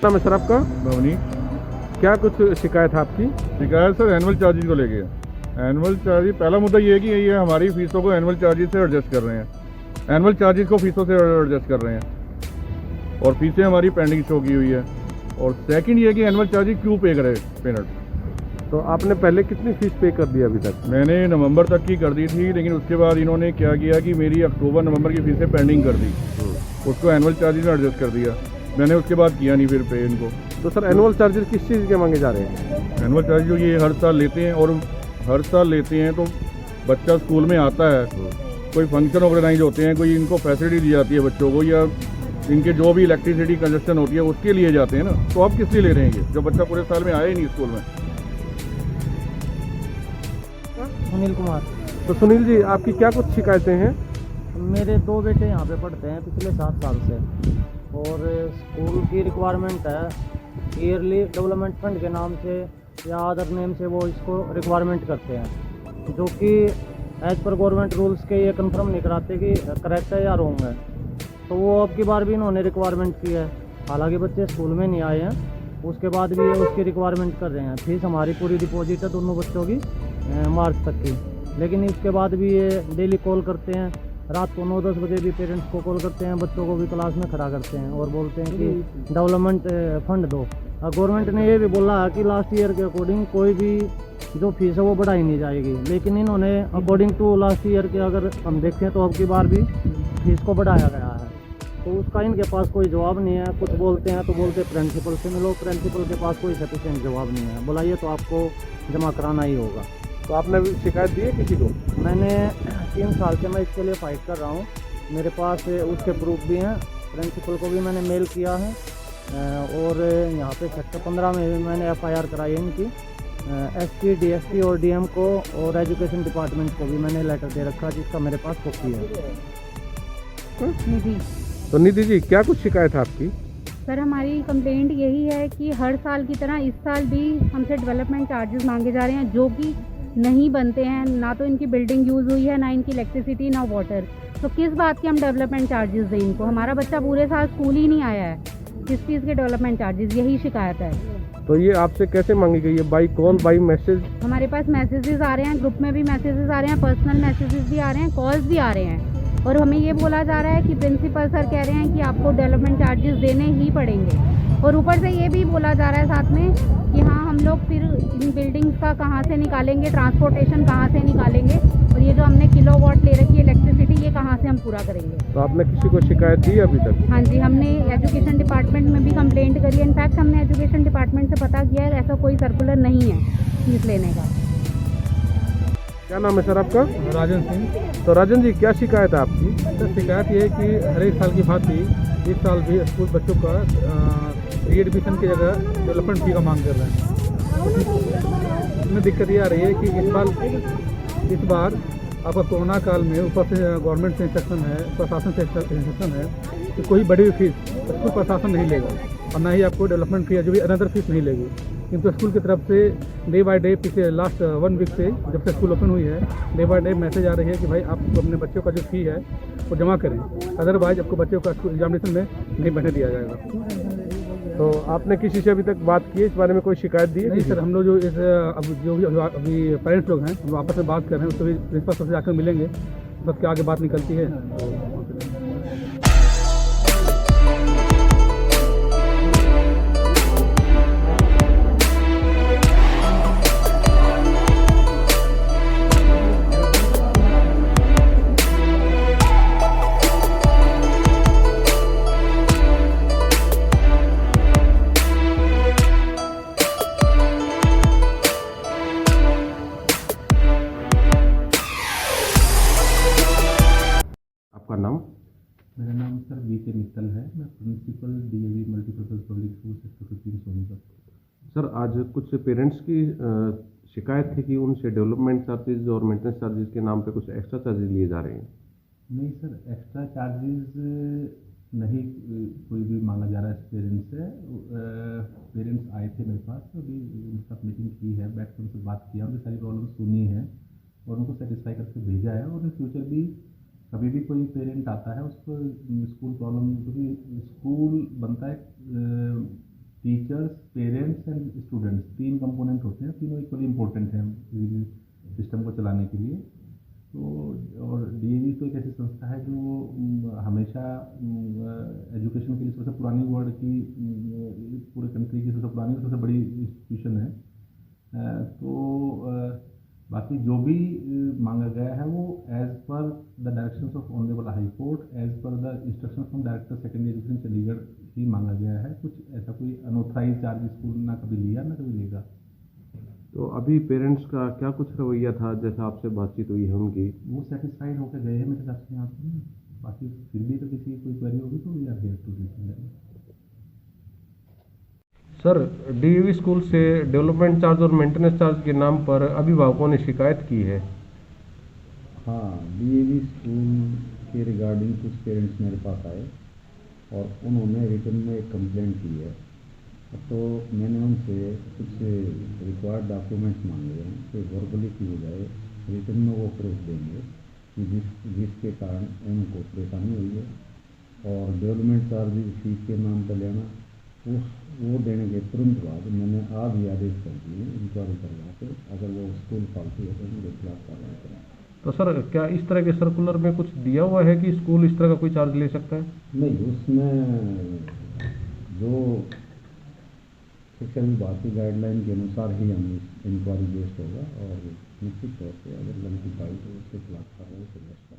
नाम है सर आपका? भवनी। क्या कुछ शिकायत है आपकी? शिकायत सर एनुअल चार्जेस को लेके है। एनुअल चार्जेस, पहला मुद्दा ये है कि ये हमारी फीसों को एनुअल चार्जेस से एडजस्ट कर रहे हैं, एनुअल चार्जेस को फीसों से एडजस्ट कर रहे हैं और फीसें हमारी पेंडिंग शो की हुई है। और सेकंड ये है कि एनुअल चार्जेस क्यों पे करे पेरेंट्स। तो आपने पहले कितनी फीस पे कर दी अभी तक? मैंने नवंबर तक की कर दी थी, लेकिन उसके बाद इन्होंने क्या किया कि मेरी अक्टूबर नवंबर की फीसें पेंडिंग कर दी, उसको एनुअल चार्जेस में एडजस्ट कर दिया। मैंने उसके बाद किया नहीं फिर पे इनको। तो सर एनुअल चार्जेस किस चीज़ के मांगे जा रहे हैं? एनुअल चार्ज जो ये हर साल लेते हैं, और हर साल लेते हैं तो बच्चा स्कूल में आता है, कोई फंक्शन ऑर्गेनाइज होते हैं, कोई इनको फैसिलिटी दी जाती है बच्चों को, या इनके जो भी इलेक्ट्रिसिटी कंजस्शन होती है उसके लिए जाते हैं ना, तो आप किस लिए ले रहे हैं ये, जब बच्चा पूरे साल में आया ही नहीं स्कूल में। सुनील कुमार। तो सुनील जी, आपकी क्या कुछ शिकायतें हैं? मेरे दो बेटे यहाँ पे पढ़ते हैं पिछले 7 साल से, और स्कूल की रिक्वायरमेंट है ईयरली डेवलपमेंट फंड के नाम से या अदर नेम से वो इसको रिक्वायरमेंट करते हैं, जो कि एज पर गवर्नमेंट रूल्स के ये कंफर्म नहीं कराते कि करेक्ट है या रॉन्ग है। तो वो अब की बार भी इन्होंने रिक्वायरमेंट की है, हालांकि बच्चे स्कूल में नहीं आए हैं, उसके बाद भी ये उसकी रिक्वायरमेंट कर रहे हैं। फीस हमारी पूरी डिपॉजिट है दोनों बच्चों की मार्च तक की, लेकिन इसके बाद भी ये डेली कॉल करते हैं, रात को 9-10 बजे भी पेरेंट्स को कॉल करते हैं, बच्चों को भी क्लास में खड़ा करते हैं और बोलते हैं कि डेवलपमेंट फंड दो। गवर्नमेंट ने ये भी बोला है कि लास्ट ईयर के अकॉर्डिंग कोई भी जो फीस है वो बढ़ाई नहीं जाएगी, लेकिन इन्होंने अकॉर्डिंग टू लास्ट ईयर के अगर हम देखें तो अब की बार भी फीस को बढ़ाया गया है। तो उसका इनके पास कोई जवाब नहीं है। कुछ बोलते हैं तो बोलते प्रिंसिपल से मिलो, प्रिंसिपल के पास कोई सफिशिएंट जवाब नहीं है, बुलाइए तो आपको जमा कराना ही होगा। तो आपने शिकायत दी है किसी को? मैंने 3 साल से मैं इसके लिए फ़ाइट कर रहा हूँ, मेरे पास उसके प्रूफ भी हैं। प्रिंसिपल को भी मैंने मेल किया है, और यहाँ पे सेक्टर 15 में भी मैंने FIR कराई है इनकी, SP, DSP और DM को, और एजुकेशन डिपार्टमेंट को भी मैंने लेटर दे रखा जिसका मेरे पास कॉपी है। निधि। तो निधि जी, क्या कुछ शिकायत है आपकी? सर, हमारी कंप्लेंट यही है कि हर साल की तरह इस साल भी हमसे डेवलपमेंट चार्जेस मांगे जा रहे हैं, जो कि नहीं बनते हैं। ना तो इनकी बिल्डिंग यूज़ हुई है, ना इनकी इलेक्ट्रिसिटी, ना वाटर। तो किस बात के हम डेवलपमेंट चार्जेस दें इनको? हमारा बच्चा पूरे साल स्कूल ही नहीं आया है, किस चीज़ के डेवलपमेंट चार्जेस? यही शिकायत है। तो ये आपसे कैसे मांगी गई है? By call, by message? हमारे पास मैसेजेस आ रहे हैं, ग्रुप में भी मैसेजेस आ रहे हैं, पर्सनल मैसेजेस भी आ रहे हैं, कॉल्स भी आ रहे हैं, और हमें ये बोला जा रहा है कि प्रिंसिपल सर कह रहे हैं कि आपको डेवलपमेंट चार्जेस देने ही पड़ेंगे। और ऊपर से ये भी बोला जा रहा है साथ में कि हाँ, हम लोग फिर इन बिल्डिंग्स का कहाँ से निकालेंगे, ट्रांसपोर्टेशन कहाँ से निकालेंगे, और ये जो हमने किलोवाट ले रखी है इलेक्ट्रिसिटी, ये कहाँ से हम पूरा करेंगे। तो आपने किसी को शिकायत दी अभी तक? हाँ जी, हमने एजुकेशन डिपार्टमेंट में भी कंप्लेंट करी है। इनफैक्ट हमने एजुकेशन डिपार्टमेंट से पता किया है, ऐसा कोई सर्कुलर नहीं है फीस लेने का। क्या नाम है सर आपका? राजन सिंह। तो राजन जी, क्या शिकायत है आपकी? सर, शिकायत ये है कि हर एक साल की भांति इस साल भी स्कूल बच्चों का री-एडमिशन की जगह डेवलपमेंट फी का मांग कर रहे हैं। इसमें दिक्कत ये आ रही है कि इस बार आपका कोरोना काल में ऊपर से गवर्नमेंट से इंस्ट्रक्शन है, प्रशासन से इंस्ट्रक्शन है कि कोई बड़ी फीस स्कूल प्रशासन नहीं लेगा, और ना ही आपको डेवलपमेंट फी जो भी अनदर फीस नहीं लेगी। किंतु स्कूल की तरफ से डे बाय डे पिछले लास्ट 1 वीक से जब से स्कूल ओपन हुई है, डे बाय डे मैसेज आ रही है कि भाई आप अपने बच्चों का जो फी है वो जमा करें, अदरवाइज आपको बच्चों का स्कूल एग्जामिनेशन में नहीं बैठने दिया जाएगा। तो आपने किसी से अभी तक बात की है इस बारे में? कोई शिकायत दी है? नहीं सर, हम लोग जो अभी पेरेंट्स लोग हैं, हम आपस में बात कर रहे हैं, उससे भी प्रिंसिपल सर से जाकर मिलेंगे, सबके आगे बात निकलती है तो आपका नाम? मेरा नाम सर VK मित्तल है, मैं principal DAV multipurpose public school sector 15 Sonipat. Sir, आज कुछ पेरेंट्स की शिकायत थी कि उनसे डेवलपमेंट चार्जेस और मेंटेनेंस चार्जेस के नाम पे कुछ एक्स्ट्रा चार्जेस लिए जा रहे हैं। नहीं सर, एक्स्ट्रा चार्जेस नहीं कोई भी मांगा जा रहा है पेरेंट्स से। पेरेंट्स आए थे मेरे पास, तो अभी उनके साथ मीटिंग की है, बैठ कर उनसे बात किया, उनकी सारी प्रॉब्लम सुनी है और उनको सेटिस्फाई करके भेजा है। और इन फ्यूचर भी कभी भी कोई पेरेंट आता है उसको स्कूल प्रॉब्लम, क्योंकि स्कूल बनता है teachers, parents and students, 3 component होते हैं, तीनों इक्वली इम्पोर्टेंट हैं सिस्टम को चलाने के लिए। तो और डीएवी तो एक ऐसी संस्था है जो हमेशा एजुकेशन के लिए सबसे पुरानी वर्ल्ड की पूरे कंट्री की सबसे पुरानी और सबसे बड़ी इंस्टीट्यूशन है। बाकी जो भी मांगा गया है वो as per the directions of honourable high court, as per the instruction from director secondary education Chandigarh ही मांगा गया है। कुछ ऐसा कोई अनऑथराइज चार्ज स्कूल ना कभी लिया ना कभी लेगा। तो अभी पेरेंट्स का क्या कुछ रवैया था, जैसा आपसे बातचीत हुई है उनकी? वो सेटिस्फाइड होकर गए हैं मेरे हिसाब से यहाँ पे। बाकी फिर भी तो किसी की कोई क्वेरी होगी तो we are here to discuss. Sir, DAV school से डेवलपमेंट चार्ज और मेंटेनेंस चार्ज के नाम पर अभिभावकों ने शिकायत की है। हाँ, डीएवी स्कूल के रिगार्डिंग कुछ पेरेंट्स मेरे पास आए और उन्होंने रिटर्न में एक कंप्लेंट की है। तो मैंने उनसे कुछ रिक्वायर्ड डॉक्यूमेंट्स मांगे हैं कि वर्बली की बजाय रिटर्न में वो प्रूफ देंगे कि जिसके कारण उनको परेशानी हुई है। और डेवलपमेंट चार्जेज फीस के नाम पर लेना वो देने के तुरंत बाद मैंने आज ही आदेश कर दिए इंक्वायरी करवा के, अगर वो स्कूल फालतू है तो उनके खिलाफ कार्रवाई करें। तो सर, क्या इस तरह के सर्कुलर में कुछ दिया हुआ है कि स्कूल इस तरह का कोई चार्ज ले सकता है? नहीं, उसमें जो शिक्षा विभाग की गाइडलाइन के अनुसार ही हम इंक्वायरी बेस्ड होगा और निश्चित तौर पर अगर गलती पाई तो उसके खिलाफ कार्रवाई करेंगे।